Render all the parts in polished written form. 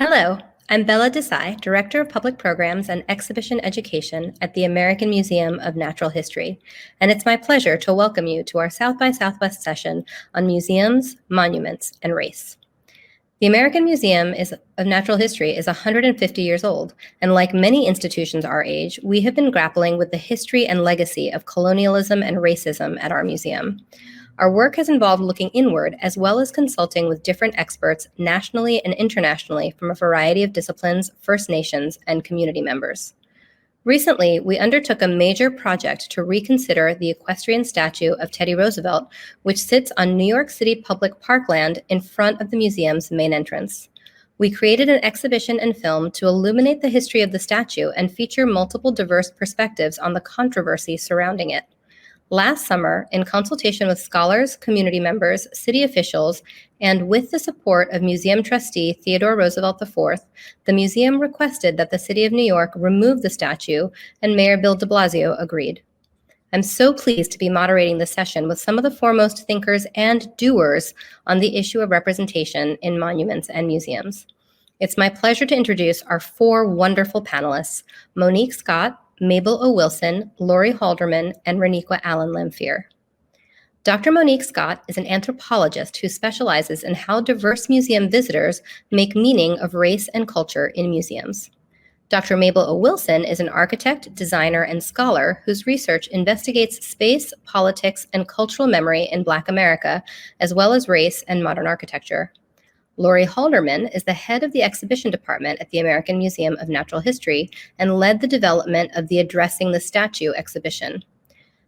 Hello, I'm Bella Desai, Director of Public Programs and Exhibition Education at the American Museum of Natural History, and it's my pleasure to welcome you to our South by Southwest session on museums, monuments, and race. The American Museum of Natural History is 150 years old, and like many institutions our age, we have been grappling with the history and legacy of colonialism and racism at our museum. Our work has involved looking inward as well as consulting with different experts nationally and internationally from a variety of disciplines, First Nations, and community members. Recently, we undertook a major project to reconsider the equestrian statue of Teddy Roosevelt, which sits on New York City public parkland in front of the museum's main entrance. We created an exhibition and film to illuminate the history of the statue and feature multiple diverse perspectives on the controversy surrounding it. Last summer, in consultation with scholars, community members, city officials, and with the support of museum trustee Theodore Roosevelt IV, the museum requested that the City of New York remove the statue, and Mayor Bill de Blasio agreed. I'm so pleased to be moderating this session with some of the foremost thinkers and doers on the issue of representation in monuments and museums. It's my pleasure to introduce our four wonderful panelists, Monique Scott, Mabel O. Wilson, Laurie Halderman, and Reniqua Allen Lamphere. Dr. Monique Scott is an anthropologist who specializes in how diverse museum visitors make meaning of race and culture in museums. Dr. Mabel O. Wilson is an architect, designer, and scholar whose research investigates space, politics, and cultural memory in Black America, as well as race and modern architecture. Laurie Halderman is the head of the exhibition department at the American Museum of Natural History and led the development of the Addressing the Statue exhibition.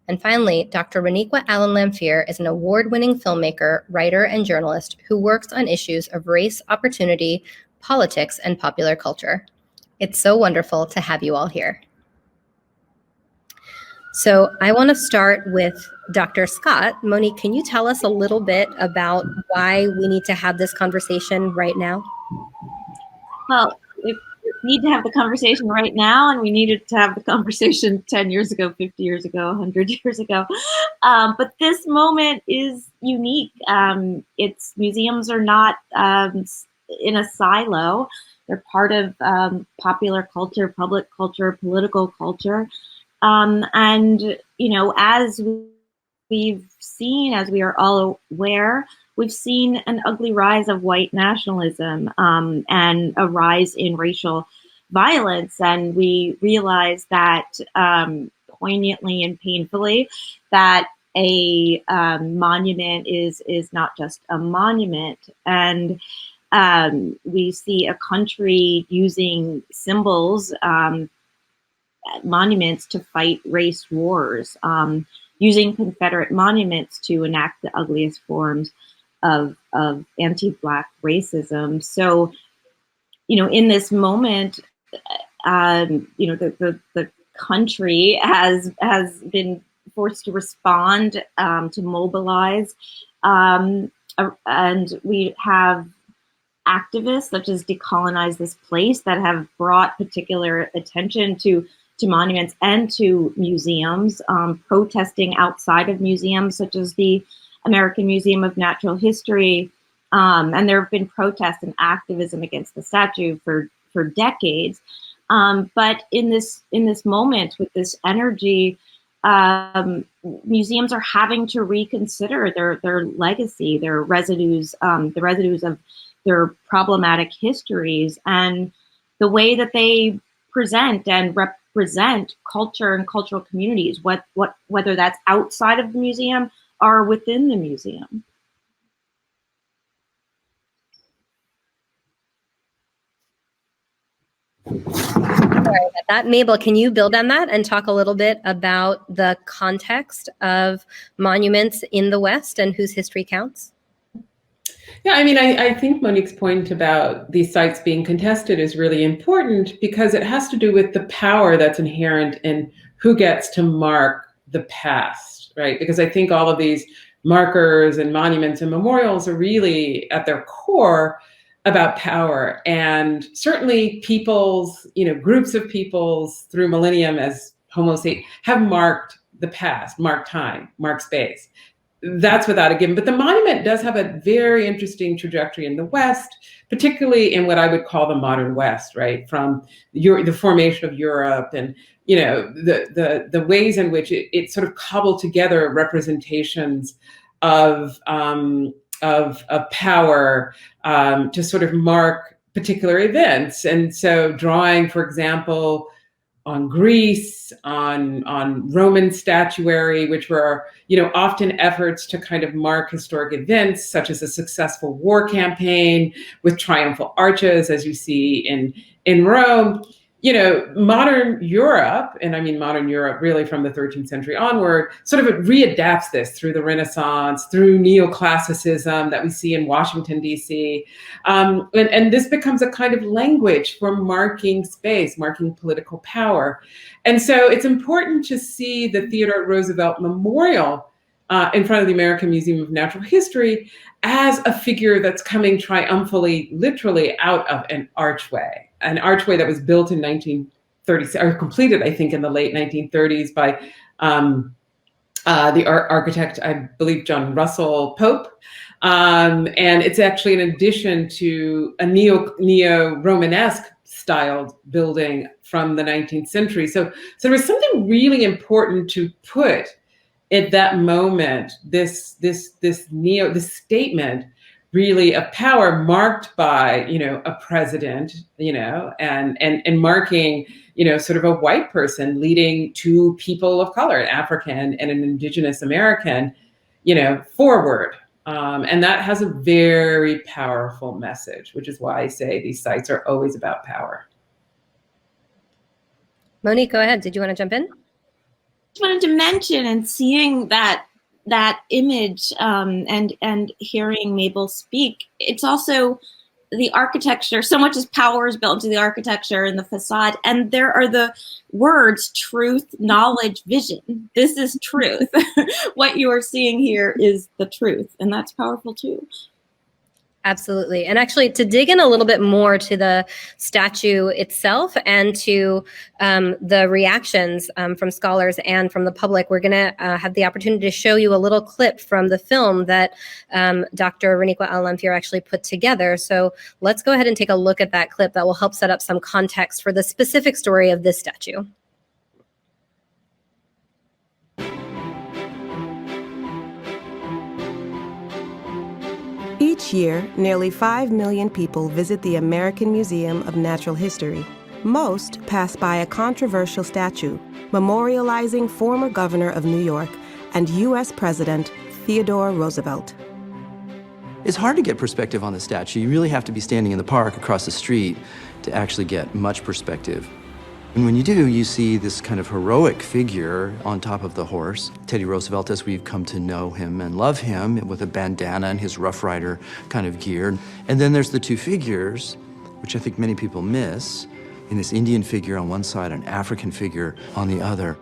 And finally, Dr. Reniqua Allen Lamphere is an award-winning filmmaker, writer, and journalist who works on issues of race, opportunity, politics, and popular culture. It's so wonderful to have you all here. So I want to start with Dr. Scott. Monique, can you tell us a little bit about why we need to have this conversation right now? Well, we need to have the conversation right now, and we needed to have the conversation 10 years ago, 50 years ago, 100 years ago. But this moment is unique. Museums are not in a silo. They're part of popular culture, public culture, political culture. And, you know, as we've seen, as we are all aware, we've seen an ugly rise of white nationalism and a rise in racial violence. And we realize that poignantly and painfully that a monument is not just a monument. And we see a country using symbols, monuments to fight race wars, using Confederate monuments to enact the ugliest forms of anti-Black racism. So, you know, in this moment, you know, the country has been forced to respond, to mobilize, and we have activists such as Decolonize This Place that have brought particular attention to monuments and to museums, protesting outside of museums such as the American Museum of Natural History. And there have been protests and activism against the statue for decades. But in this moment with this energy, museums are having to reconsider their legacy, their residues, the residues of their problematic histories, and the way that they present and represent culture and cultural communities, whether that's outside of the museum or within the museum. Sorry about that. Mabel, can you build on that and talk a little bit about the context of monuments in the West and whose history counts? Yeah, I mean, I think Monique's point about these sites being contested is really important because it has to do with the power that's inherent in who gets to mark the past, right? Because I think all of these markers and monuments and memorials are really at their core about power. And certainly peoples, you know, groups of peoples through millennium as Homo sapiens have marked the past, marked time, marked space. that's without a given. But the monument does have a very interesting trajectory in the West, particularly in what I would call the modern West, right? From the formation of Europe and the ways in which it sort of cobbled together representations of power to sort of mark particular events. And so drawing, for example, on Greece, on Roman statuary, which were, often efforts to kind of mark historic events, such as a successful war campaign with triumphal arches, as you see in Rome. Modern Europe, and I mean modern Europe really from the 13th century onward, sort of readapts this through the Renaissance, through neoclassicism that we see in Washington, D.C. And this becomes a kind of language for marking space, marking political power. And so it's important to see the Theodore Roosevelt Memorial in front of the American Museum of Natural History as a figure that's coming triumphantly, literally out of an archway that was built in 1930, or completed, I think, in the late 1930s by the architect, I believe, John Russell Pope. And it's actually an addition to a neo-Romanesque styled building from the 19th century. So there was something really important to put at that moment, this statement really of power marked by, a president, and marking, sort of a white person leading two people of color, an African and an indigenous American, forward. And that has a very powerful message, which is why I say these sites are always about power. Monique, go ahead. Did you want to jump in? I just wanted to mention, and seeing that image and hearing Mabel speak, it's also the architecture. So much as power is built into the architecture and the facade, and there are the words truth, knowledge, vision. This is truth. What you are seeing here is the truth, and that's powerful too. Absolutely. And actually, to dig in a little bit more to the statue itself and to the reactions from scholars and from the public, we're going to have the opportunity to show you a little clip from the film that Dr. Raniqua Al-Lamfir actually put together. So let's go ahead and take a look at that clip that will help set up some context for the specific story of this statue. Each year, nearly 5 million people visit the American Museum of Natural History. Most pass by a controversial statue memorializing former governor of New York and U.S. President Theodore Roosevelt. It's hard to get perspective on the statue. You really have to be standing in the park across the street to actually get much perspective. And when you do, you see this kind of heroic figure on top of the horse. Teddy Roosevelt, as we've come to know him and love him, with a bandana and his Rough Rider kind of gear. And then there's the two figures, which I think many people miss, in this Indian figure on one side, an African figure on the other.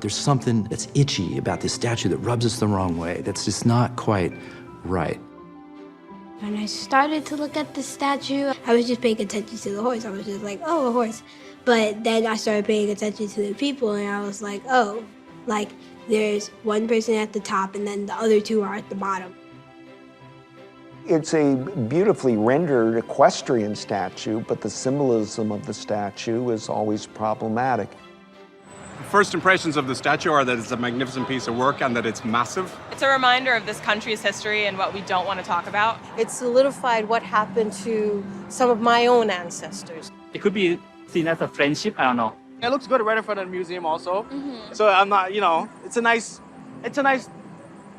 There's something that's itchy about this statue that rubs us the wrong way, that's just not quite right. When I started to look at the statue, I was just paying attention to the horse. I was just like, oh, a horse. But then I started paying attention to the people, and I was like, oh, like there's one person at the top and then the other two are at the bottom. It's a beautifully rendered equestrian statue, but the symbolism of the statue is always problematic. First impressions of the statue are that it's a magnificent piece of work and that it's massive. It's a reminder of this country's history and what we don't want to talk about. It solidified what happened to some of my own ancestors. It could be seen as a friendship, I don't know. It looks good right in front of the museum also. So I'm not, it's a nice,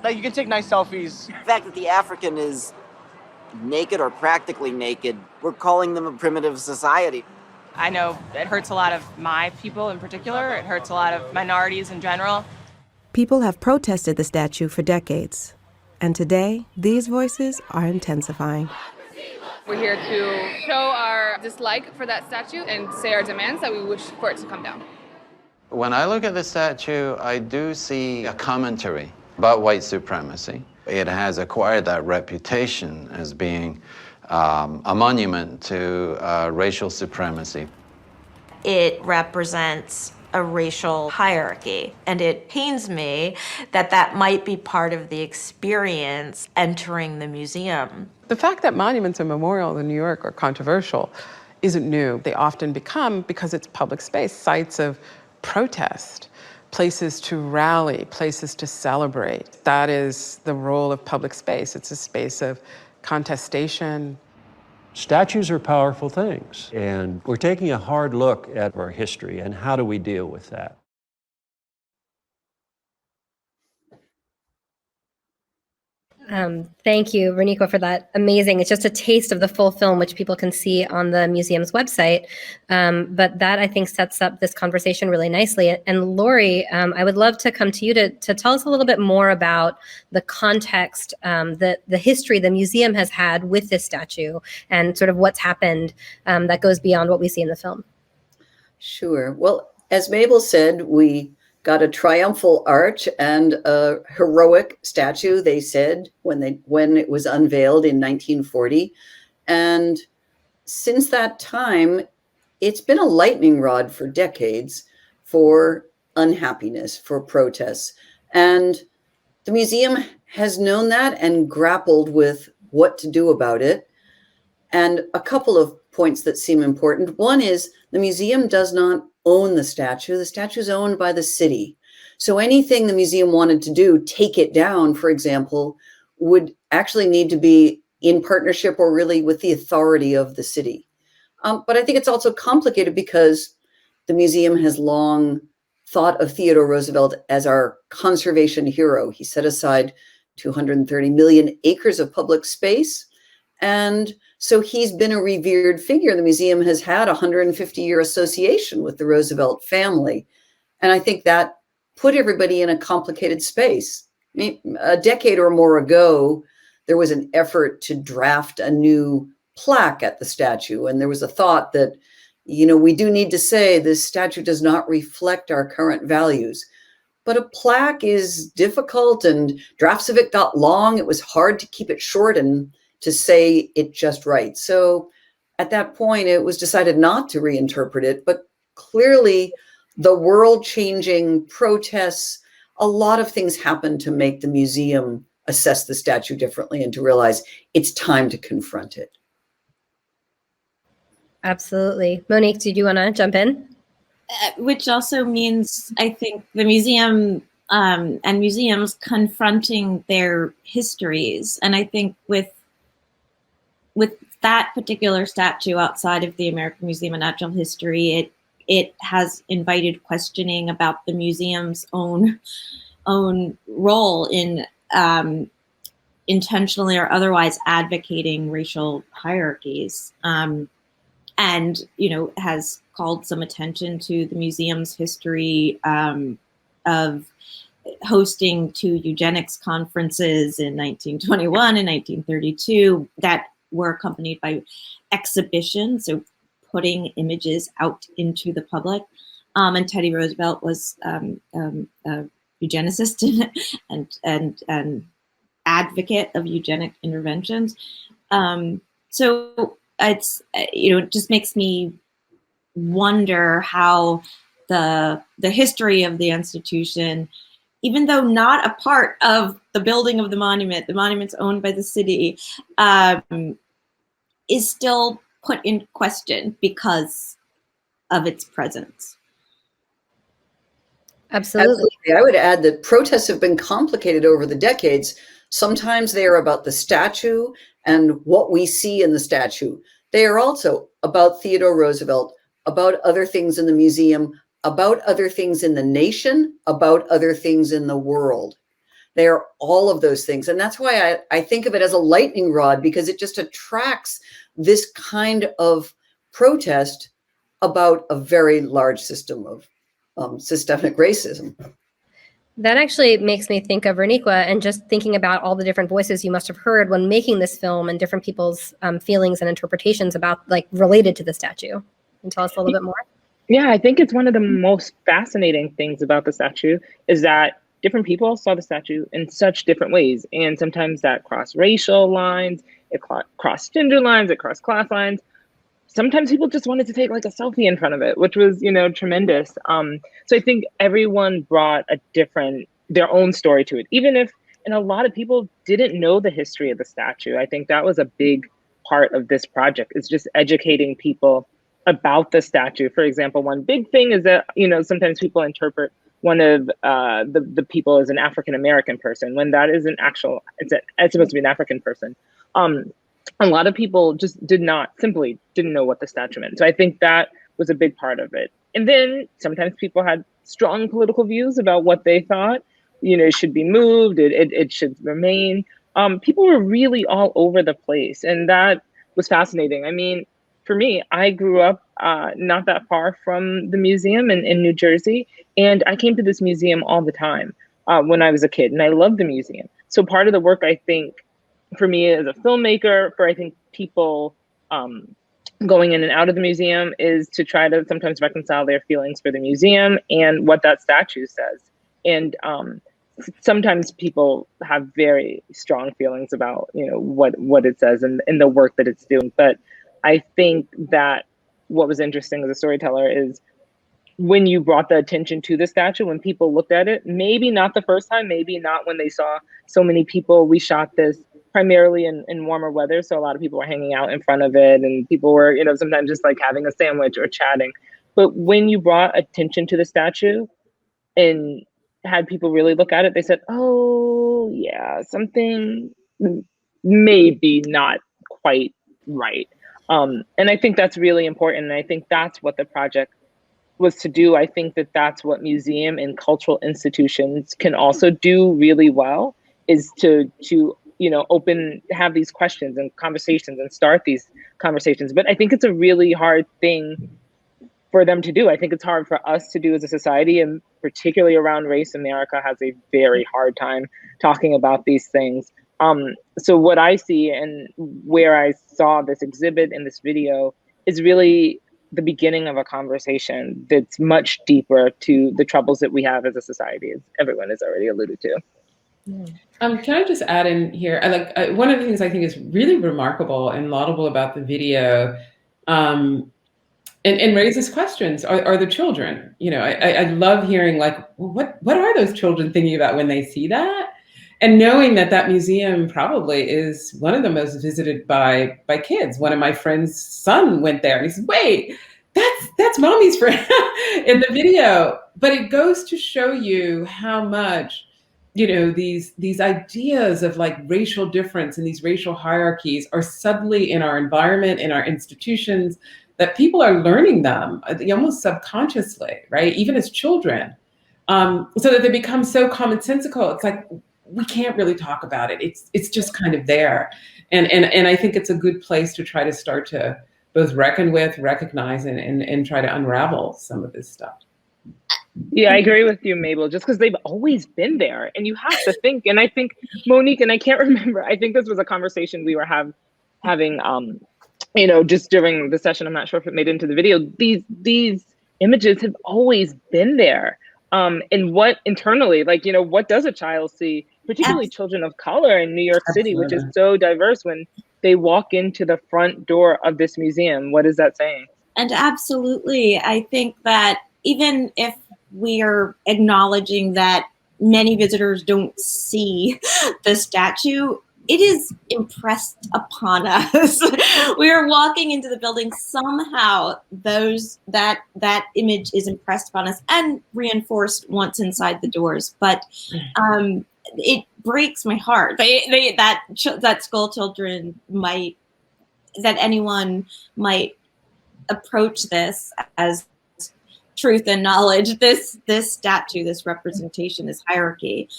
like you can take nice selfies. The fact that the African is naked or practically naked, we're calling them a primitive society. I know it hurts a lot of my people in particular. It hurts a lot of minorities in general. People have protested the statue for decades. And today, these voices are intensifying. We're here to show our dislike for that statue and say our demands that we wish for it to come down. When I look at the statue, I do see a commentary about white supremacy. It has acquired that reputation as being a monument to racial supremacy. It represents a racial hierarchy. And it pains me that that might be part of the experience entering the museum. The fact that monuments and memorials in New York are controversial isn't new. They often become, because it's public space, sites of protest, places to rally, places to celebrate. That is the role of public space. It's a space of contestation. Statues are powerful things, and we're taking a hard look at our history and how do we deal with that. Thank you, Reniqua, for that. Amazing. It's just a taste of the full film, which people can see on the museum's website. But that, I think, sets up this conversation really nicely. And Lori, I would love to come to you to tell us a little bit more about the context, the history the museum has had with this statue and sort of what's happened that goes beyond what we see in the film. Sure. Well, as Mabel said, we got a triumphal arch and a heroic statue, they said, when it was unveiled in 1940. And since that time, it's been a lightning rod for decades for unhappiness, for protests. And the museum has known that and grappled with what to do about it. And a couple of points that seem important. One is the museum does not own the statue. The statue is owned by the city. So anything the museum wanted to do, take it down, for example, would actually need to be in partnership or really with the authority of the city. But I think it's also complicated because the museum has long thought of Theodore Roosevelt as our conservation hero. He set aside 230 million acres of public space. And so he's been a revered figure. The museum has had a 150-year association with the Roosevelt family. And I think that put everybody in a complicated space. I mean, a decade or more ago, there was an effort to draft a new plaque at the statue. And there was a thought that, you know, we do need to say this statue does not reflect our current values. But a plaque is difficult and drafts of it got long. It was hard to keep it short and to say it just right. So at that point, it was decided not to reinterpret it, but clearly the world-changing protests, a lot of things happened to make the museum assess the statue differently and to realize it's time to confront it. Absolutely. Monique, did you want to jump in? Which also means, I think, the museum and museums confronting their histories. And I think with that particular statue outside of the American Museum of Natural History, it has invited questioning about the museum's own role in intentionally or otherwise advocating racial hierarchies, and has called some attention to the museum's history of hosting two eugenics conferences in 1921 and 1932 that were accompanied by exhibitions, so putting images out into the public. And Teddy Roosevelt was a eugenicist and advocate of eugenic interventions. So it's it just makes me wonder how the history of the institution, even though not a part of the building of the monument's owned by the city, is still put in question because of its presence. Absolutely. I would add that protests have been complicated over the decades. Sometimes they are about the statue and what we see in the statue. They are also about Theodore Roosevelt, about other things in the museum, about other things in the nation, about other things in the world. They are all of those things. And that's why I think of it as a lightning rod, because it just attracts this kind of protest about a very large system of systemic racism. That actually makes me think of Reniqua and just thinking about all the different voices you must have heard when making this film and different people's feelings and interpretations about, like, related to the statue. Can you tell us a little bit more? Yeah, I think it's one of the most fascinating things about the statue is that different people saw the statue in such different ways. And sometimes that crossed racial lines, it crossed gender lines, it crossed class lines. sometimes people just wanted to take like a selfie in front of it, which was, tremendous. So I think everyone brought their own story to it, even if, and a lot of people didn't know the history of the statue. I think that was a big part of this project, is just educating people about the statue. For example, one big thing is that, sometimes people interpret one of the people as an African-American person, when that is it's supposed to be an African person. A lot of people just simply didn't know what the statue meant. So I think that was a big part of it. And then sometimes people had strong political views about what they thought, it should be moved, it should remain. People were really all over the place, and that was fascinating. I mean, for me, I grew up not that far from the museum in New Jersey, and I came to this museum all the time when I was a kid, and I loved the museum. So part of the work, I think, for me as a filmmaker, I think people going in and out of the museum, is to try to sometimes reconcile their feelings for the museum and what that statue says. And sometimes people have very strong feelings about, what it says and the work that it's doing. But I think that what was interesting as a storyteller is when you brought the attention to the statue, when people looked at it, maybe not the first time, maybe not when they saw so many people. We shot this primarily in warmer weather, so a lot of people were hanging out in front of it, and people were, sometimes just like having a sandwich or chatting. But when you brought attention to the statue and had people really look at it, they said, oh yeah, something maybe not quite right. And I think that's really important. And I think that's what the project was to do. I think that that's what museum and cultural institutions can also do really well, is to have these questions and conversations and start these conversations. But I think it's a really hard thing for them to do. I think it's hard for us to do as a society, and particularly around race. America has a very hard time talking about these things. So what I see and where I saw this exhibit in this video is really the beginning of a conversation that's much deeper to the troubles that we have as a society, as everyone has already alluded to. Can I just add in here? One of the things I think is really remarkable and laudable about the video, and raises questions, are the children. I love hearing what are those children thinking about when they see that, and knowing that museum probably is one of the most visited by kids. One of my friend's son went there, and he said, "Wait, that's mommy's friend," in the video. But it goes to show you how much, these ideas of racial difference and these racial hierarchies are subtly in our environment, in our institutions, that people are learning them almost subconsciously, right? Even as children, so that they become so commonsensical. It's like, we can't really talk about it. It's just kind of there. And I think it's a good place to try to start to both reckon with, recognize, and try to unravel some of this stuff. Yeah, I agree with you, Mabel, just because they've always been there. And you have to think, and I think, Monique, and I can't remember, I think this was a conversation we were having, just during the session. I'm not sure if it made it into the video. These images have always been there. And what internally, what does a child see, particularly children of color in New York City, which is so diverse, when they walk into the front door of this museum? What is that saying? And absolutely, I think that even if we are acknowledging that many visitors don't see the statue, it is impressed upon us. We are walking into the building, somehow that image is impressed upon us and reinforced once inside the doors. But it breaks my heart that school children that anyone might approach this as truth and knowledge, this statue, this representation, this hierarchy,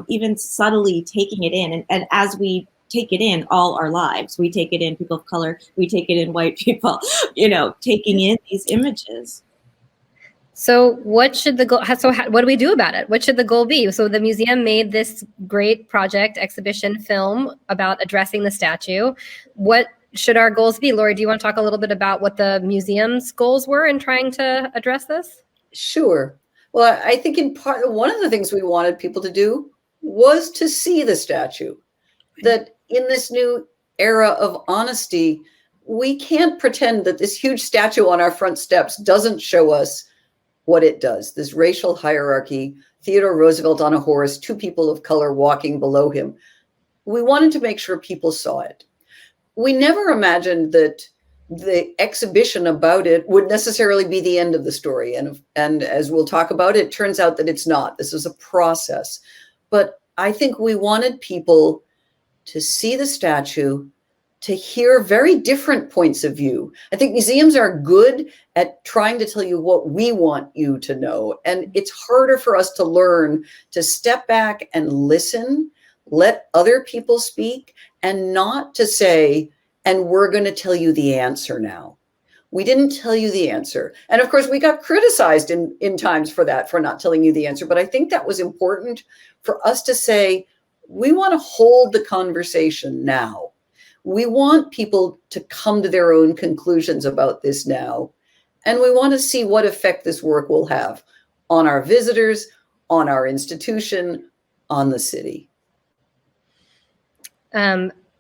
even subtly taking it in. And as we take it in all our lives, we take it in, people of color, we take it in, white people, taking in these images. So what should the goal, what do we do about it? What should the goal be? So the museum made this great project, exhibition, film about addressing the statue. What should our goals be? Lori, do you want to talk a little bit about what the museum's goals were in trying to address this? Sure. Well, I think in part, one of the things we wanted people to do was to see the statue. That in this new era of honesty, we can't pretend that this huge statue on our front steps doesn't show us what it does. This racial hierarchy, Theodore Roosevelt on a horse, 2 people of color walking below him. We wanted to make sure people saw it. We never imagined that the exhibition about it would necessarily be the end of the story. And as we'll talk about, it turns out that it's not. This is a process. But I think we wanted people to see the statue, to hear very different points of view. I think museums are good at trying to tell you what we want you to know. And it's harder for us to learn to step back and listen, let other people speak, and not to say, and we're going to tell you the answer now. We didn't tell you the answer. And of course, we got criticized in times for that, for not telling you the answer. But I think that was important for us to say, we want to hold the conversation now. We want people to come to their own conclusions about this now. And we want to see what effect this work will have on our visitors, on our institution, on the city.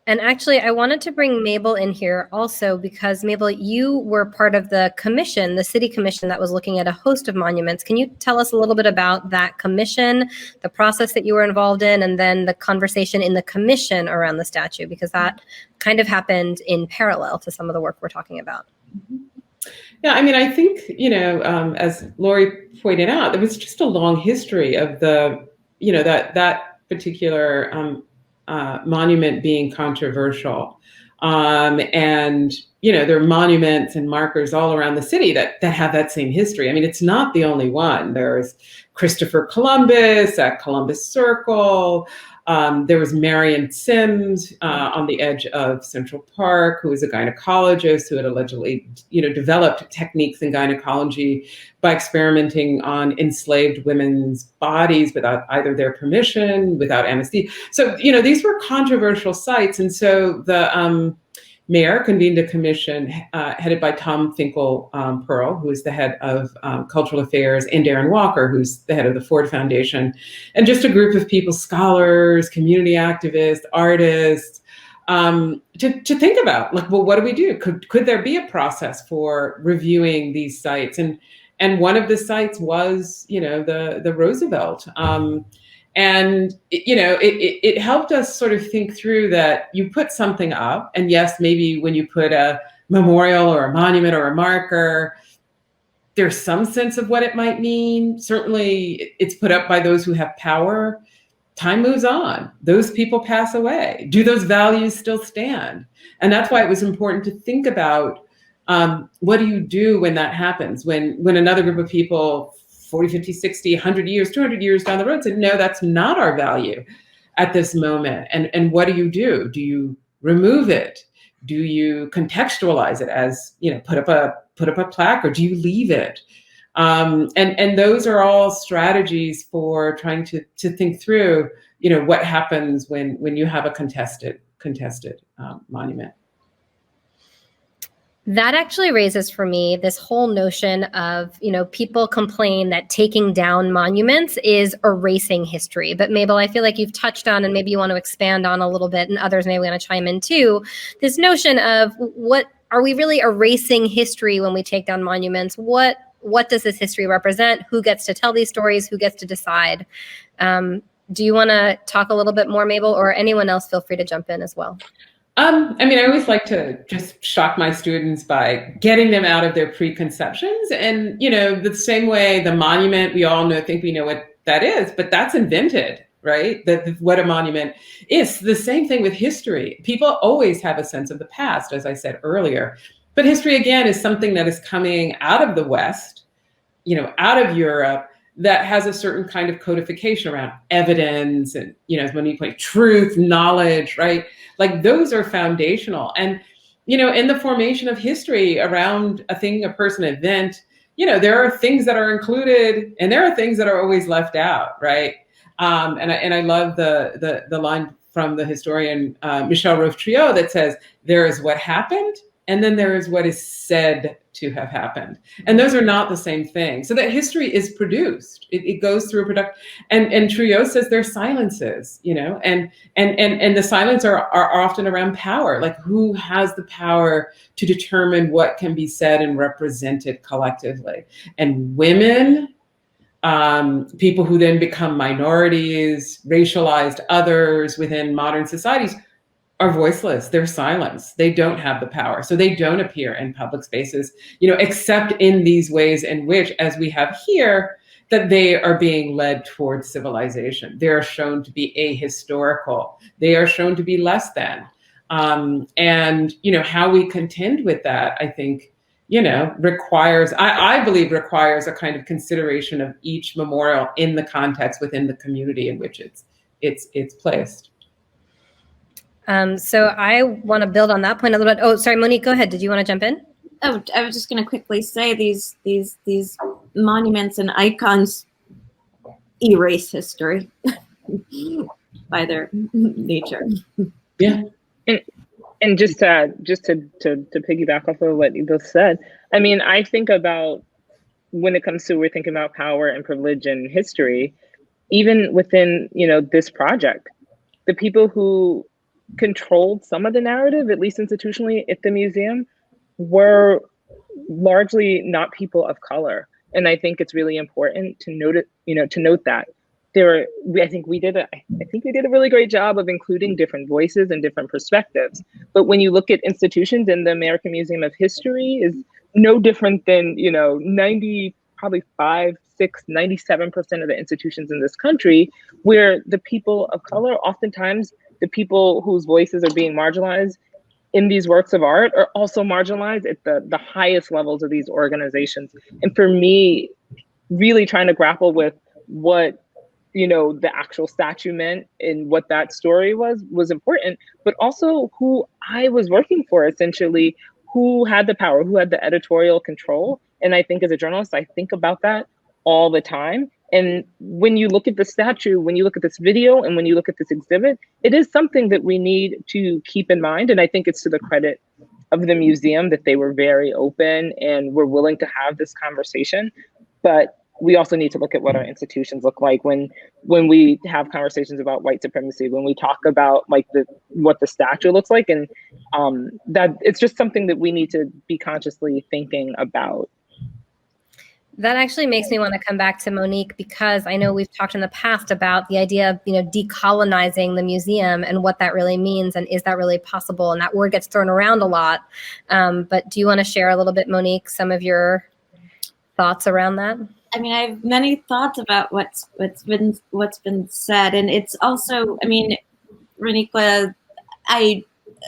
And actually, I wanted to bring Mabel in here also because, Mabel, you were part of the commission, the city commission that was looking at a host of monuments. Can you tell us a little bit about that commission, the process that you were involved in, and then the conversation in the commission around the statue? Because that kind of happened in parallel to some of the work we're talking about. Yeah, I mean, I think, as Lori pointed out, there was just a long history of the, that particular monument being controversial. And, there are monuments and markers all around the city that have that same history. I mean, it's not the only one. There's Christopher Columbus at Columbus Circle. There was Marion Sims on the edge of Central Park, who was a gynecologist who had allegedly, developed techniques in gynecology by experimenting on enslaved women's bodies without either their permission, without anesthesia. So, these were controversial sites. And so the mayor convened a commission headed by Tom Finkel Pearl, who is the head of cultural affairs, and Darren Walker, who's the head of the Ford Foundation, and just a group of people, scholars, community activists, artists, to think about, like, well, what do we do? Could there be a process for reviewing these sites? And one of the sites was, the Roosevelt. And, it helped us sort of think through that you put something up, and yes, maybe when you put a memorial or a monument or a marker, there's some sense of what it might mean. Certainly it's put up by those who have power. Time moves on. Those people pass away. Do those values still stand? And that's why it was important to think about what do you do when that happens? When another group of people 40, 50, 60, 100 years, 200 years down the road said, no, that's not our value at this moment. And what do? Do you remove it? Do you contextualize it as, put up a plaque, or do you leave it? And those are all strategies for trying to think through, what happens when you have a contested monument. That actually raises for me this whole notion of, people complain that taking down monuments is erasing history. But Mabel, I feel like you've touched on, and maybe you want to expand on a little bit, and others may want to chime in too, this notion of what are we really erasing history when we take down monuments? What does this history represent? Who gets to tell these stories? Who gets to decide? Do you want to talk a little bit more, Mabel, or anyone else? Feel free to jump in as well. I always like to just shock my students by getting them out of their preconceptions. And, the same way the monument, we all think we know what that is, but that's invented, right? What a monument is. The same thing with history. People always have a sense of the past, as I said earlier. But history, again, is something that is coming out of the West, out of Europe, that has a certain kind of codification around evidence and, as Monique pointed, truth, knowledge, right? Like those are foundational. And, in the formation of history around a thing, a person, event, there are things that are included and there are things that are always left out, right? And I love the line from the historian Michel Rouf-Triot that says, there is what happened and then there is what is said to have happened. And those are not the same thing. So that history is produced. It goes through a product. And Trujillo says there's silences, you know, and the silence are often around power. Like, who has the power to determine what can be said and represented collectively? And women, people who then become minorities, racialized others within modern societies, are voiceless. They're silenced. They don't have the power. So they don't appear in public spaces, you know, except in these ways in which, as we have here, that they are being led towards civilization. They are shown to be ahistorical. They are shown to be less than. And, you know, how we contend with that, I think, you know, requires, I believe requires a kind of consideration of each memorial in the context within the community in which it's placed. So I want to build on that point a little bit. Oh, sorry, Monique, go ahead. Did you want to jump in? Oh, I was just going to quickly say these monuments and icons erase history by their nature. Yeah. And just to piggyback off of what you both said, I mean, I think about when it comes to, we're thinking about power and privilege and history, even within, you know, this project, the people who controlled some of the narrative, at least institutionally at the museum, were largely not people of color. And I think it's really important to note it, you know, to note that I think we did a really great job of including different voices and different perspectives. But when you look at institutions, in the American Museum of History is no different than, you know, 97% of the institutions in this country, where the people of color, oftentimes the people whose voices are being marginalized in these works of art, are also marginalized at the highest levels of these organizations. And for me, really trying to grapple with what, you know, the actual statue meant and what that story was important, but also who I was working for, essentially, who had the power, who had the editorial control. And I think as a journalist, I think about that all the time. And when you look at the statue, when you look at this video, and when you look at this exhibit, it is something that we need to keep in mind. And I think it's to the credit of the museum that they were very open and were willing to have this conversation. But we also need to look at what our institutions look like when we have conversations about white supremacy, when we talk about like what the statue looks like, and that it's just something that we need to be consciously thinking about. That actually makes me want to come back to Monique, because I know we've talked in the past about the idea of, you know, decolonizing the museum and what that really means, and is that really possible? And that word gets thrown around a lot. But do you want to share a little bit, Monique, some of your thoughts around that? I mean, I have many thoughts about what's been said, and it's also, I mean, Reniqua, I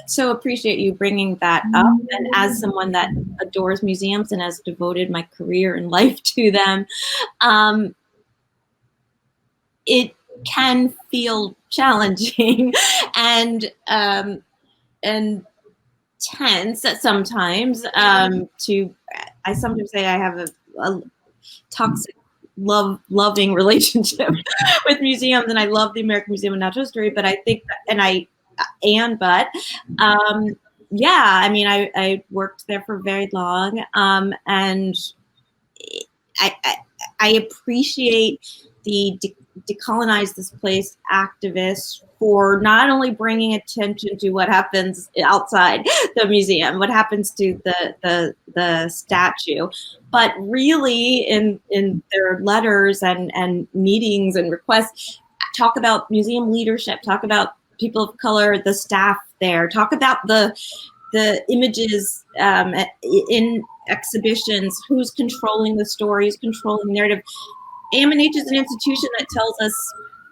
so appreciate you bringing that up. And as someone that adores museums and has devoted my career and life to them, it can feel challenging and tense at sometimes. I sometimes say I have a toxic loving relationship with museums, and I love the American Museum of Natural History, but I think yeah, I mean, I worked there for very long, and I appreciate the Decolonize This Place activists for not only bringing attention to what happens outside the museum, what happens to the statue, but really in their letters and meetings and requests, talk about museum leadership, talk about people of color, the staff there, talk about the images in exhibitions, who's controlling the stories, controlling the narrative. AMNH is an institution that tells us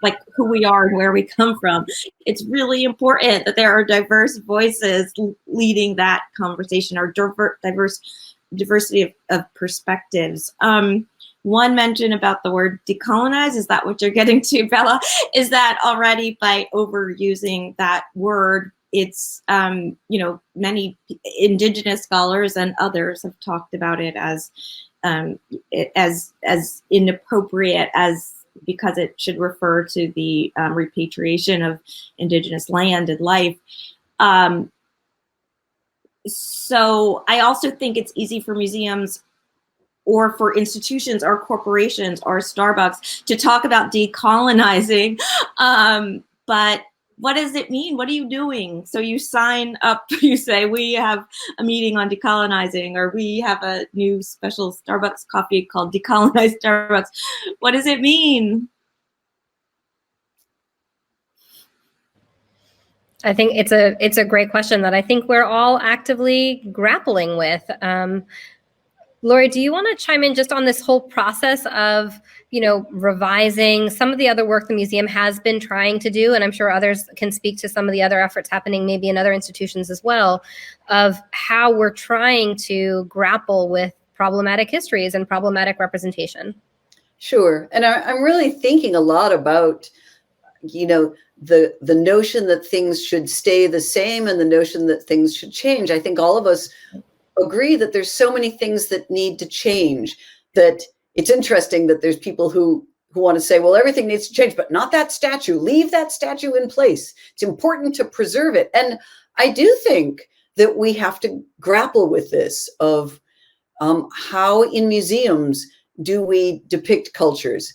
like who we are and where we come from. It's really important that there are diverse voices leading that conversation, or diversity of perspectives. One mention about the word decolonize, is that what you're getting to, Bella? Is that already by overusing that word, it's, you know, many indigenous scholars and others have talked about it as inappropriate, because it should refer to the repatriation of indigenous land and life. So I also think it's easy for museums or for institutions or corporations or Starbucks to talk about decolonizing. But what does it mean? What are you doing? So you sign up, you say, we have a meeting on decolonizing, or we have a new special Starbucks coffee called Decolonize Starbucks. What does it mean? I think it's a great question that I think we're all actively grappling with. Lori, do you want to chime in just on this whole process of, revising some of the other work the museum has been trying to do, and I'm sure others can speak to some of the other efforts happening maybe in other institutions as well, of how we're trying to grapple with problematic histories and problematic representation? Sure. And I'm really thinking a lot about, the notion that things should stay the same and the notion that things should change. I think all of us agree that there's so many things that need to change, that it's interesting that there's people who want to say, well, everything needs to change, but not that statue. Leave that statue in place. It's important to preserve it. And I do think that we have to grapple with this of how in museums do we depict cultures.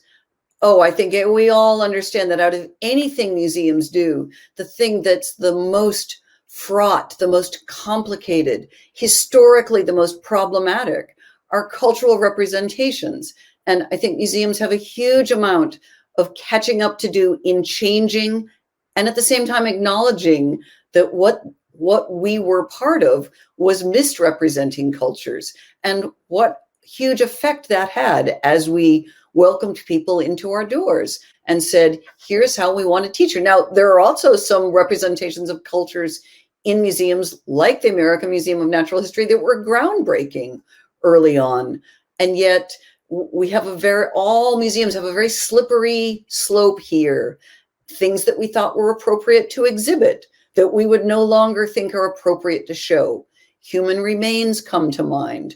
Oh, I think we all understand that out of anything museums do, the thing that's the most fraught, the most complicated, historically the most problematic are cultural representations. And I think museums have a huge amount of catching up to do in changing and at the same time acknowledging that what we were part of was misrepresenting cultures, and what huge effect that had as we welcomed people into our doors and said, here's how we want to teach you. Now, there are also some representations of cultures in museums like the American Museum of Natural History that were groundbreaking early on. And yet we have all museums have a very slippery slope here. Things that we thought were appropriate to exhibit that we would no longer think are appropriate to show. Human remains come to mind.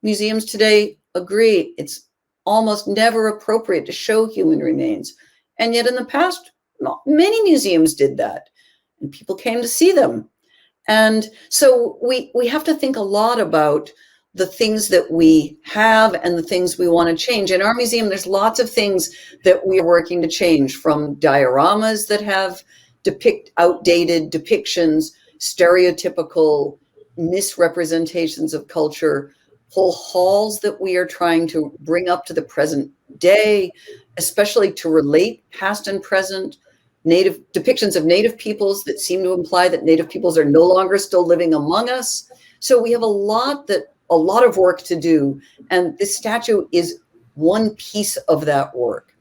Museums today agree it's almost never appropriate to show human remains. And yet in the past, many museums did that, and people came to see them. And so we have to think a lot about the things that we have and the things we want to change. In our museum, there's lots of things that we are working to change, from dioramas that depict outdated depictions, stereotypical misrepresentations of culture, whole halls that we are trying to bring up to the present day, especially to relate past and present, Native depictions of Native peoples that seem to imply that Native peoples are no longer still living among us. So we have a lot of work to do, and this statue is one piece of that work.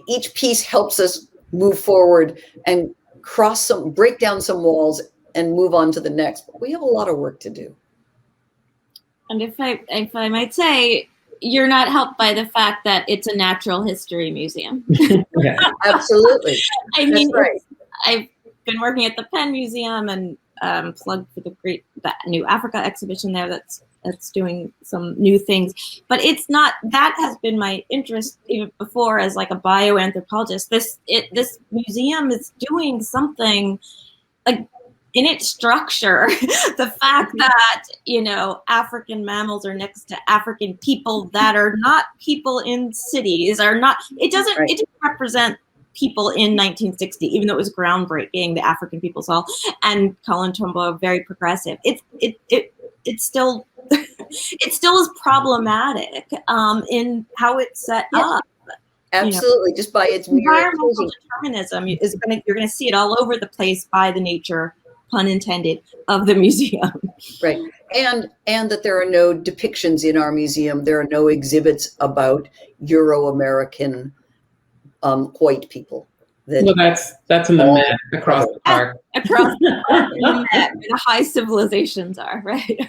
Each piece helps us move forward and break down some walls and move on to the next. But we have a lot of work to do. And if I might say, you're not helped by the fact that it's a natural history museum. Yeah, absolutely. I mean, right. I've been working at the Penn Museum and plugged for that new Africa exhibition there that's doing some new things. But it's not, that has been my interest even before as like a bioanthropologist. This museum is doing something like in its structure, the fact that, African mammals are next to African people that are not people in cities, it doesn't represent people in 1960, even though it was groundbreaking, the African People's Hall, and Colin Trumbo, very progressive. It still is problematic in how it's set up. Absolutely, just by its environmental determinism you're going to see it all over the place by the nature, pun intended, of the museum. Right. And that there are no depictions in our museum. There are no exhibits about Euro-American white people. Well, that's in the map across the park. Across the park, in the map, where the high civilizations are, right?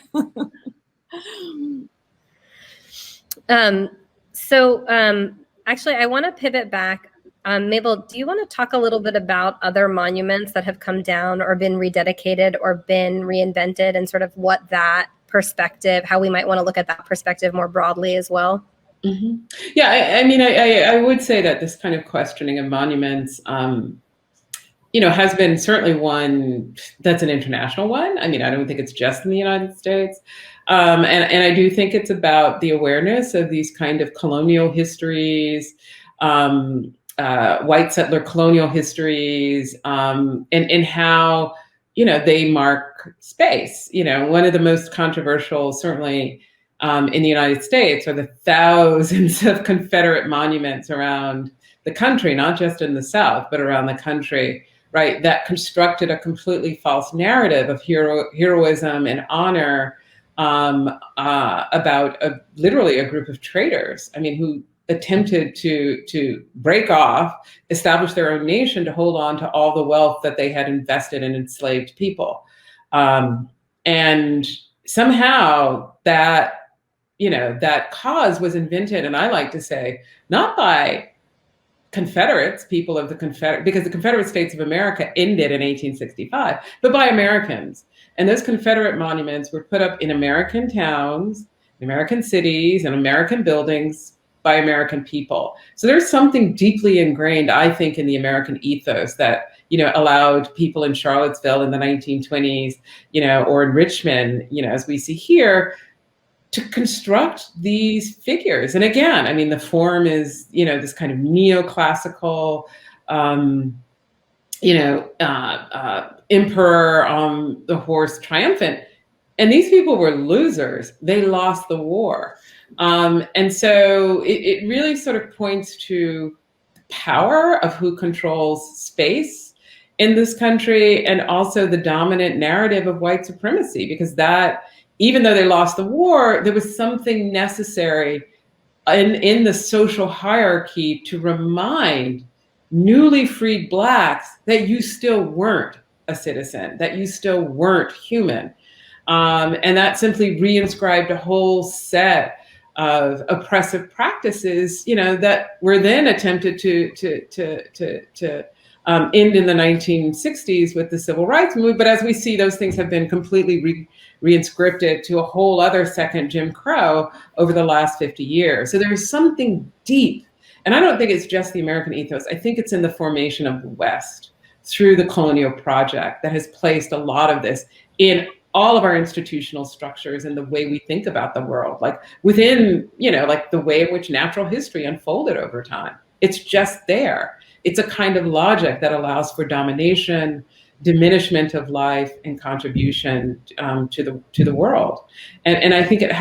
Actually, I want to pivot back. Mabel, do you want to talk a little bit about other monuments that have come down or been rededicated or been reinvented, and sort of what that perspective, how we might want to look at that perspective more broadly as well? Mm-hmm. Yeah, I mean, I would say that this kind of questioning of monuments has been certainly one that's an international one. I mean, I don't think it's just in the United States. And I do think it's about the awareness of these kind of colonial histories, white settler colonial histories, and how, they mark space. One of the most controversial, certainly in the United States, are the thousands of Confederate monuments around the country, not just in the South, but around the country, right, that constructed a completely false narrative of heroism and honor about literally a group of traitors. I mean, who attempted to break off, establish their own nation to hold on to all the wealth that they had invested in enslaved people. And somehow that cause was invented, and I like to say, not by Confederates, people of the because the Confederate States of America ended in 1865, but by Americans. And those Confederate monuments were put up in American towns, in American cities, and American buildings by American people. So there's something deeply ingrained, I think, in the American ethos that, allowed people in Charlottesville in the 1920s, or in Richmond, as we see here, to construct these figures. And again, I mean, the form is, this kind of neoclassical, emperor on the horse triumphant. And these people were losers. They lost the war. And so it really sort of points to the power of who controls space in this country, and also the dominant narrative of white supremacy, because that, even though they lost the war, there was something necessary in the social hierarchy to remind newly freed Blacks that you still weren't a citizen, that you still weren't human. And that simply reinscribed a whole set of oppressive practices, that were then attempted to end in the 1960s with the Civil Rights Movement. But as we see, those things have been completely reinscripted to a whole other second Jim Crow over the last 50 years. So there's something deep. And I don't think it's just the American ethos. I think it's in the formation of the West through the colonial project that has placed a lot of this in all of our institutional structures and the way we think about the world, like within, like the way in which natural history unfolded over time. It's just there. It's a kind of logic that allows for domination, diminishment of life, and contribution to the world. And I think it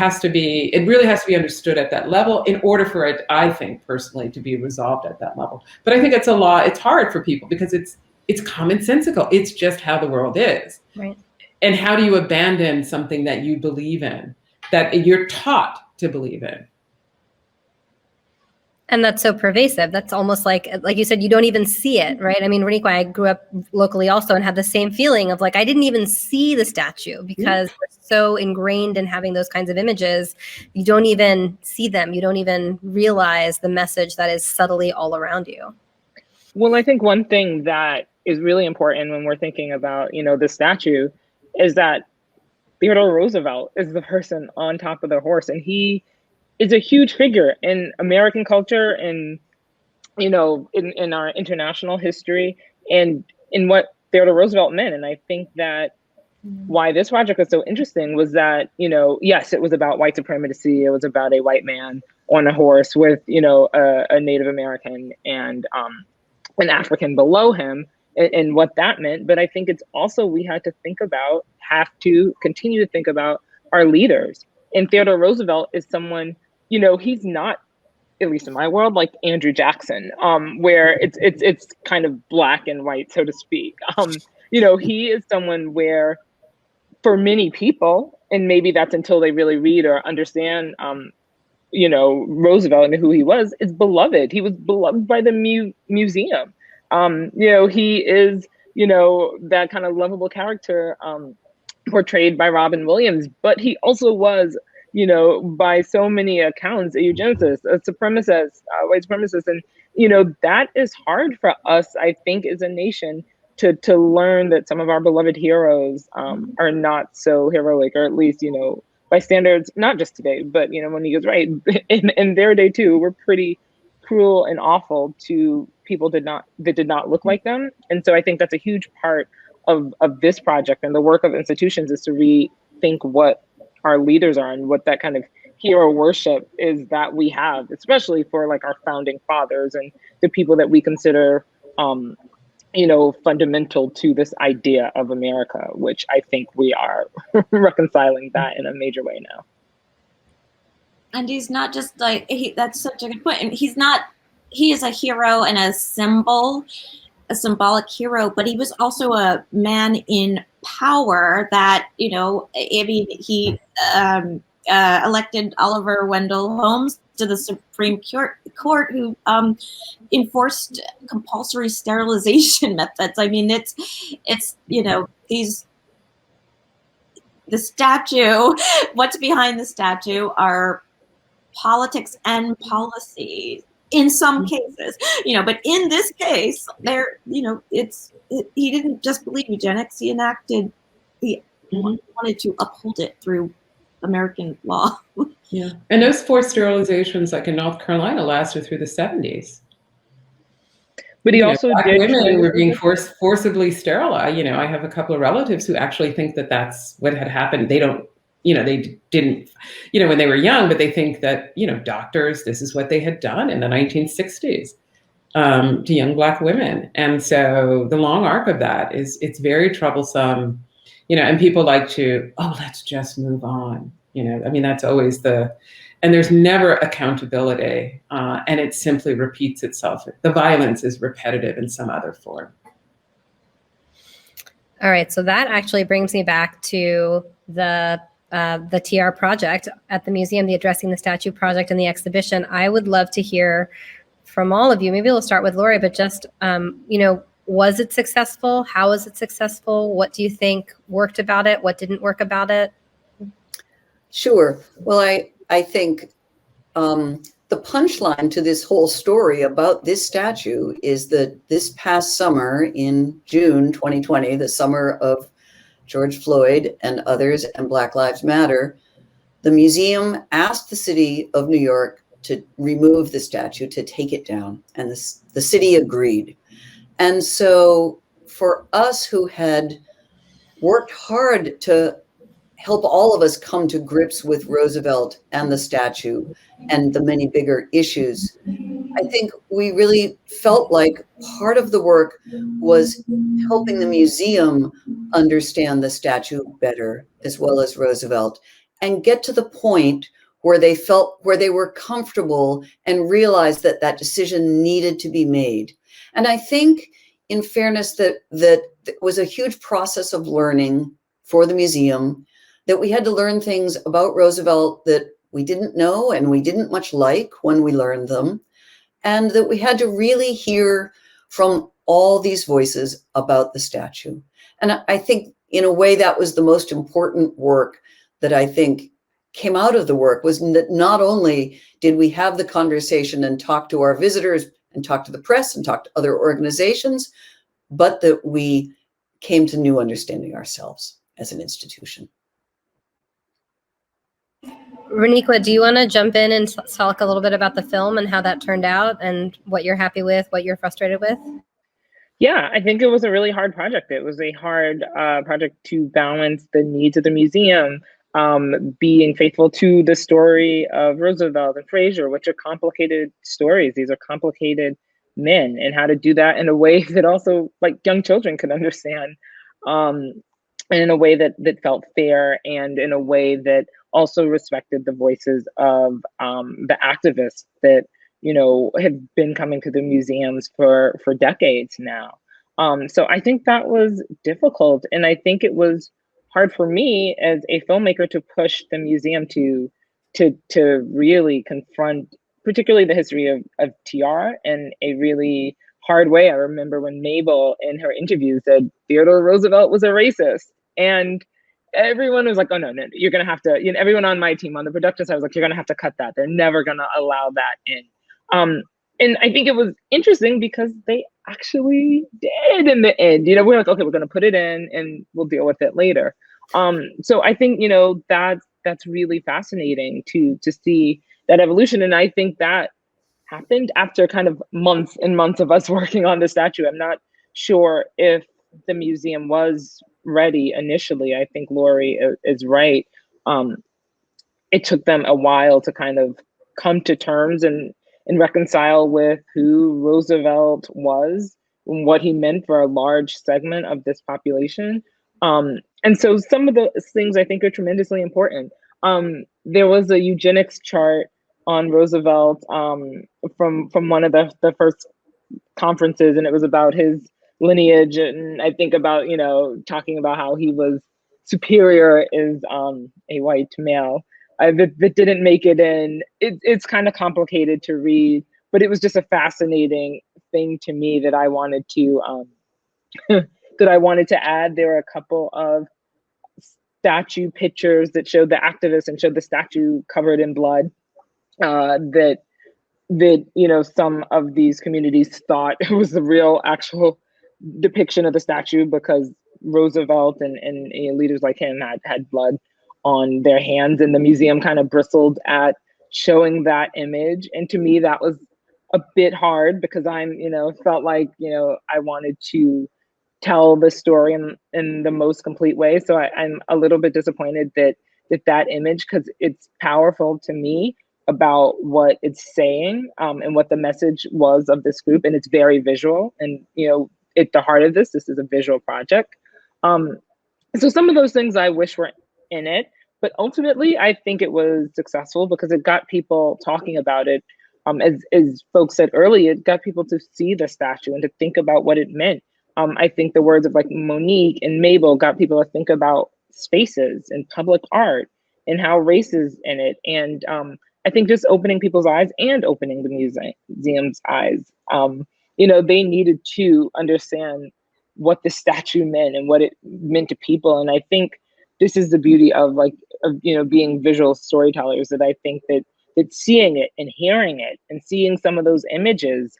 really has to be understood at that level in order for it, I think personally, to be resolved at that level. But I think it's hard for people because it's commonsensical. It's just how the world is. Right. And how do you abandon something that you believe in, that you're taught to believe in? And that's so pervasive. That's almost like you said, you don't even see it, right? I mean, Roniqua, I grew up locally also and had the same feeling of I didn't even see the statue because we're so ingrained in having those kinds of images. You don't even see them. You don't even realize the message that is subtly all around you. Well, I think one thing that is really important when we're thinking about, the statue is that Theodore Roosevelt is the person on top of the horse, and he is a huge figure in American culture and, in our international history and in what Theodore Roosevelt meant. And I think that why this project was so interesting was that, yes, it was about white supremacy. It was about a white man on a horse with, a Native American and an African below him, and what that meant. But I think it's also, we have to continue to think about our leaders. And Theodore Roosevelt is someone, he's not, at least in my world, like Andrew Jackson, where it's kind of black and white, so to speak. He is someone where, for many people, and maybe that's until they really read or understand, Roosevelt and who he was, is beloved. He was beloved by the museum. He is, that kind of lovable character portrayed by Robin Williams, but he also was, by so many accounts, a eugenicist, a supremacist, white supremacist. And, that is hard for us, I think, as a nation to learn that some of our beloved heroes are not so heroic, or at least, by standards, not just today, but, Monique is right, in their day too, were pretty cruel and awful to people that did not look like them. And so I think that's a huge part of this project and the work of institutions, is to rethink what our leaders are and what that kind of hero worship is that we have, especially for like our founding fathers and the people that we consider fundamental to this idea of America, which I think we are reconciling that in a major way now. And he's not just like, that's such a good point. And he is a hero and a symbolic hero, but he was also a man in power that, he elected Oliver Wendell Holmes to the Supreme Court, who enforced compulsory sterilization methods. I mean, it's the statue, what's behind the statue are politics and policy in some cases, but in this case, he didn't just believe eugenics, he wanted to uphold it through American law. Yeah, and those forced sterilizations, like in North Carolina, lasted through the 70s. But he also Black did women were being forcibly sterilized. I have a couple of relatives who actually think that that's what had happened. They don't, they didn't, when they were young, but they think that, doctors, this is what they had done in the 1960s to young Black women. And so the long arc of that it's very troublesome, and people like to, let's just move on. That's always and there's never accountability, and it simply repeats itself. The violence is repetitive in some other form. All right, so that actually brings me back to the TR project at the museum, the Addressing the Statue project and the exhibition. I would love to hear from all of you. Maybe we'll start with Lori, but just, was it successful? How was it successful? What do you think worked about it? What didn't work about it? Sure. Well, I think the punchline to this whole story about this statue is that this past summer in June 2020, the summer of George Floyd and others and Black Lives Matter, the museum asked the city of New York to remove the statue, to take it down, and the city agreed. And so for us who had worked hard to help all of us come to grips with Roosevelt and the statue and the many bigger issues, I think we really felt like part of the work was helping the museum understand the statue better, as well as Roosevelt, and get to the point where they were comfortable and realized that that decision needed to be made. And I think, in fairness, that was a huge process of learning for the museum, that we had to learn things about Roosevelt that we didn't know and we didn't much like when we learned them, and that we had to really hear from all these voices about the statue. And I think, in a way, that was the most important work that I think came out of the work, was that not only did we have the conversation and talk to our visitors and talk to the press and talk to other organizations, but that we came to new understanding ourselves as an institution. Reniqua, do you want to jump in and talk a little bit about the film and how that turned out and what you're happy with, what you're frustrated with? Yeah, I think it was a really hard project. It was a hard project to balance the needs of the museum, being faithful to the story of Roosevelt and Fraser, which are complicated stories. These are complicated men, and how to do that in a way that also like young children could understand, and in a way that felt fair, and in a way that also respected the voices of the activists that have been coming to the museums for decades now. So I think that was difficult, and I think it was hard for me as a filmmaker to push the museum to really confront, particularly the history of TR in a really hard way. I remember when Mabel in her interview said Theodore Roosevelt was a racist, and everyone was like, oh, no, you're going to have to, everyone on my team, on the production side, was like, you're going to have to cut that. They're never going to allow that in. And I think it was interesting because they actually did in the end. We were like, okay, we're going to put it in and we'll deal with it later. So I think, that's really fascinating to see that evolution. And I think that happened after kind of months and months of us working on the statue. I'm not sure if the museum was ready initially. I think Lori is right. It took them a while to kind of come to terms and reconcile with who Roosevelt was and what he meant for a large segment of this population. And so some of the things I think are tremendously important. There was a eugenics chart on Roosevelt from one of the first conferences, and it was about his lineage, and I think about, you know, talking about how he was superior as a white male. That didn't make it in. It's kind of complicated to read, but it was just a fascinating thing to me that I wanted to add. There were a couple of statue pictures that showed the activists and showed the statue covered in blood. That you know, some of these communities thought it was the real actual depiction of the statue because Roosevelt and you know, leaders like him had blood on their hands, and the museum kind of bristled at showing that image. And to me, that was a bit hard because I'm, you know, felt like, you know, I wanted to tell the story in the most complete way. So I'm a little bit disappointed that image, because it's powerful to me about what it's saying and what the message was of this group. And it's very visual. And, you know, at the heart of this is a visual project. So some of those things I wish were in it, but ultimately I think it was successful because it got people talking about it. As folks said earlier, it got people to see the statue and to think about what it meant. I think the words of like Monique and Mabel got people to think about spaces and public art and how race is in it. And I think just opening people's eyes and opening the museum's eyes. You know, they needed to understand what the statue meant and what it meant to people. And I think this is the beauty of you know, being visual storytellers, that I think that seeing it and hearing it and seeing some of those images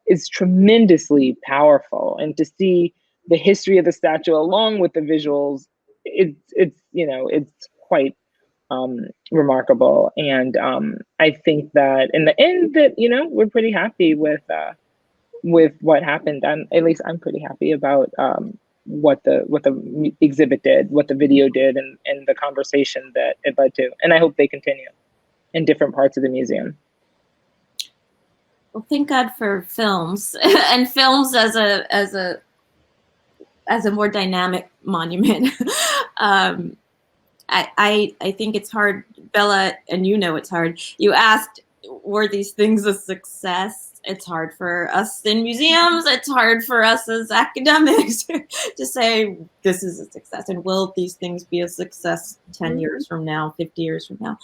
is tremendously powerful. And to see the history of the statue along with the visuals, it's you know, it's quite remarkable. And I think that in the end that, you know, we're pretty happy with what happened. At least I'm pretty happy about what the exhibit did, what the video did, and the conversation that it led to. And I hope they continue in different parts of the museum. Well, thank God for films and films as a more dynamic monument. I think it's hard, Bella, and you know it's hard. You asked, were these things a success? It's hard for us in museums. It's hard for us as academics to say this is a success. And will these things be a success 10 years from now, 50 years from now?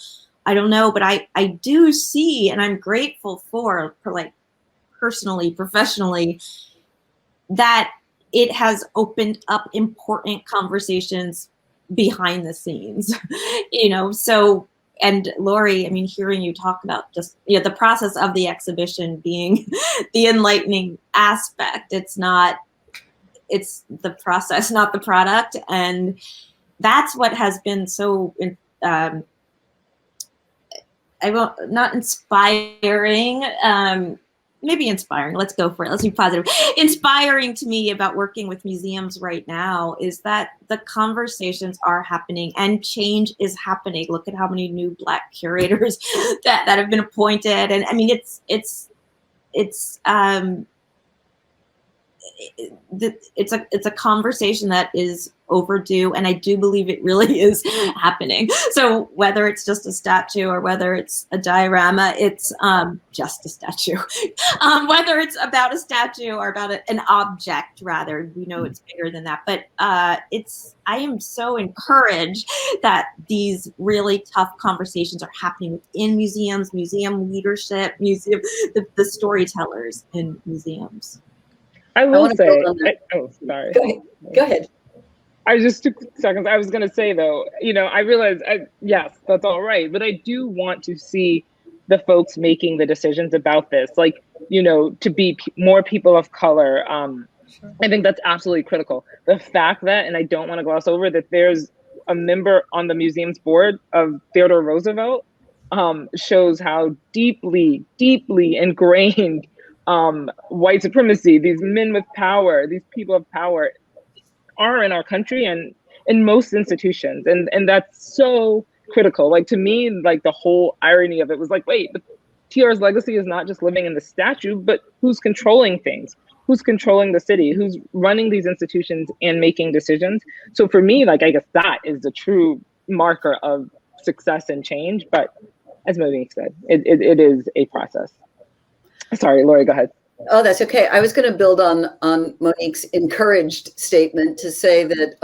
I don't know, but I do see, and I'm grateful for like personally, professionally, that it has opened up important conversations behind the scenes, you know. So, and Lori, I mean, hearing you talk about just, you know, the process of the exhibition being the enlightening aspect, it's the process, not the product. And that's what has been so, not inspiring, maybe inspiring, let's go for it, let's be positive. Inspiring to me about working with museums right now is that the conversations are happening and change is happening. Look at how many new Black curators that have been appointed. And I mean, it's a conversation that is overdue, and I do believe it really is happening. So whether it's just a statue or whether it's a diorama, it's just a statue. Whether it's about a statue or about an object, rather, we know it's bigger than that. But I am so encouraged that these really tough conversations are happening within museums, museum leadership, the storytellers in museums. I will say, sorry. Go ahead. I just took seconds. I was going to say, though, you know, I realized, yes, that's all right. But I do want to see the folks making the decisions about this, like, you know, to be more people of color. I think that's absolutely critical. The fact that, and I don't want to gloss over, that there's a member on the museum's board of Theodore Roosevelt shows how deeply, deeply ingrained white supremacy, these men with power, these people of power are in our country and in most institutions. And that's so critical. Like, to me, like, the whole irony of it was like, wait, TR's legacy is not just living in the statue, but who's controlling things? Who's controlling the city? Who's running these institutions and making decisions? So for me, like, I guess that is the true marker of success and change. But as Monique said, it is a process. Sorry, Lori, go ahead. Oh, that's okay. I was going to build on Monique's encouraged statement to say that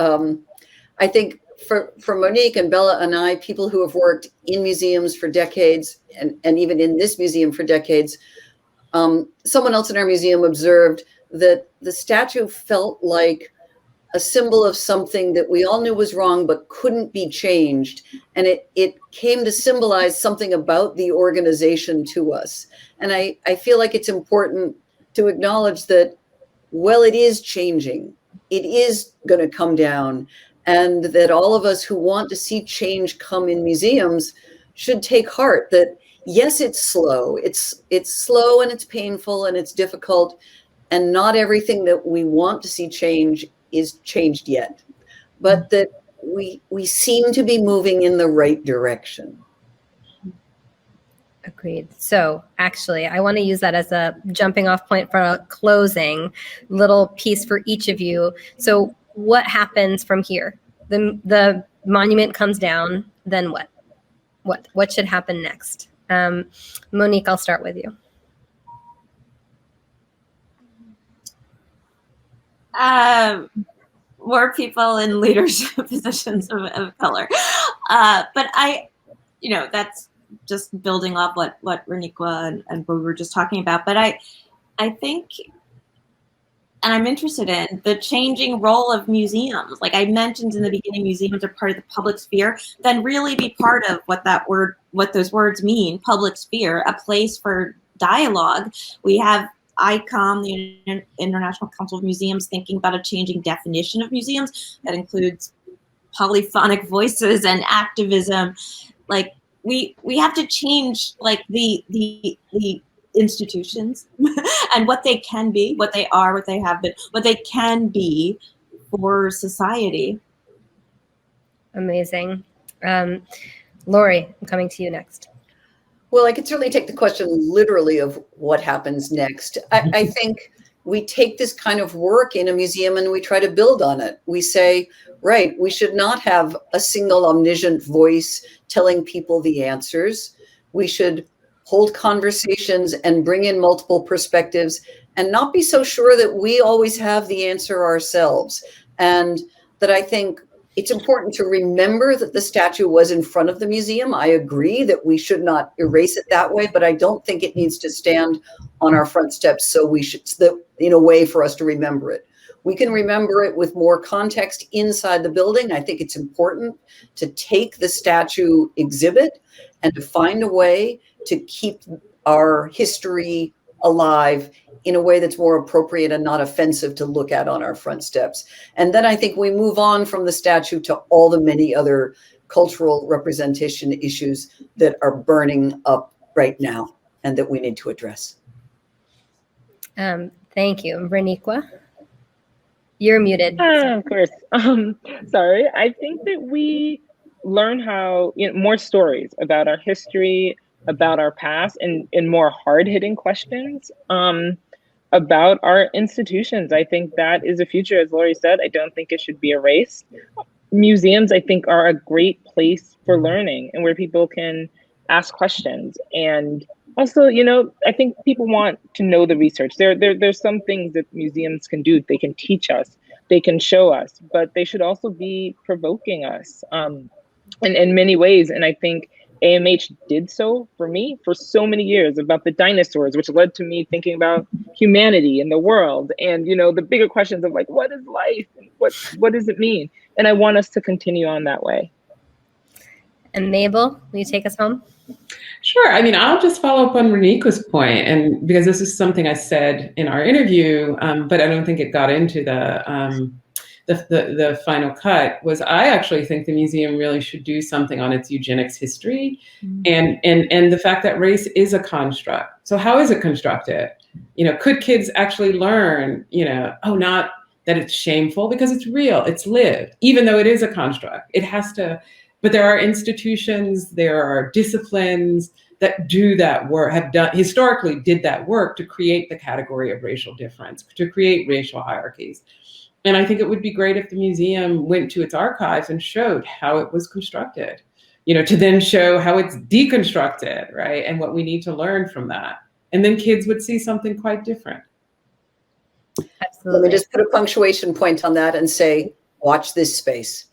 I think for Monique and Bella and I, people who have worked in museums for decades and even in this museum for decades, someone else in our museum observed that the statue felt like a symbol of something that we all knew was wrong but couldn't be changed. And it came to symbolize something about the organization to us. And I feel like it's important to acknowledge that, well, it is changing. It is going to come down. And that all of us who want to see change come in museums should take heart that, yes, it's slow. It's slow and it's painful and it's difficult. And not everything that we want to see change is changed yet. But that we seem to be moving in the right direction. Agreed. So actually, I want to use that as a jumping off point for a closing little piece for each of you. So what happens from here? The monument comes down, then what? What should happen next? Monique, I'll start with you. More people in leadership positions of color. But that's just building off what Reniqua and Bo were just talking about. But I think, and I'm interested in the changing role of museums. Like I mentioned in the beginning, museums are part of the public sphere. Then really be part of what those words mean, public sphere, a place for dialogue. We have ICOM, the International Council of Museums, thinking about a changing definition of museums that includes polyphonic voices and activism. Like we have to change like the institutions and what they can be, what they are, what they have been, what they can be for society. Amazing. Lori, I'm coming to you next. Well, I could certainly take the question literally of what happens next. I think we take this kind of work in a museum and we try to build on it. We say, right, we should not have a single omniscient voice telling people the answers. We should hold conversations and bring in multiple perspectives and not be so sure that we always have the answer ourselves. And that I think it's important to remember that the statue was in front of the museum. I agree that we should not erase it that way, but I don't think it needs to stand on our front steps. So we should, in a way for us to remember it. We can remember it with more context inside the building. I think it's important to take the statue exhibit and to find a way to keep our history alive in a way that's more appropriate and not offensive to look at on our front steps. And then I think we move on from the statue to all the many other cultural representation issues that are burning up right now and that we need to address. Thank you. Reniqua, you're muted. Of course. Sorry. I think that we learn how, more stories about our history, about our past, and more hard-hitting questions about our institutions. I think that is a future, as Lori said. I don't think it should be erased. Museums, I think, are a great place for learning and where people can ask questions. And also, I think people want to know the research. There's some things that museums can do. They can teach us, they can show us, but they should also be provoking us in many ways. And I think AMH did so for me for so many years about the dinosaurs, which led to me thinking about humanity and the world and, the bigger questions of like, what is life? And what does it mean? And I want us to continue on that way. And Mabel, will you take us home? Sure. I mean, I'll just follow up on Reniqua's point, and because this is something I said in our interview, but I don't think it got into the final cut, was I actually think the museum really should do something on its eugenics history, and the fact that race is a construct. So how is it constructed? Could kids actually learn, not that it's shameful, because it's real, it's lived, even though it is a construct. It has to, but there are institutions, there are disciplines that do that work, historically did that work to create the category of racial difference, to create racial hierarchies. And I think it would be great if the museum went to its archives and showed how it was constructed, to then show how it's deconstructed, right? And what we need to learn from that. And then kids would see something quite different. Absolutely. Let me just put a punctuation point on that and say, watch this space.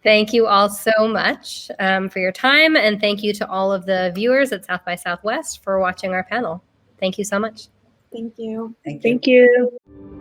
Thank you all so much for your time. And thank you to all of the viewers at South by Southwest for watching our panel. Thank you so much. Thank you. Thank you. Thank you.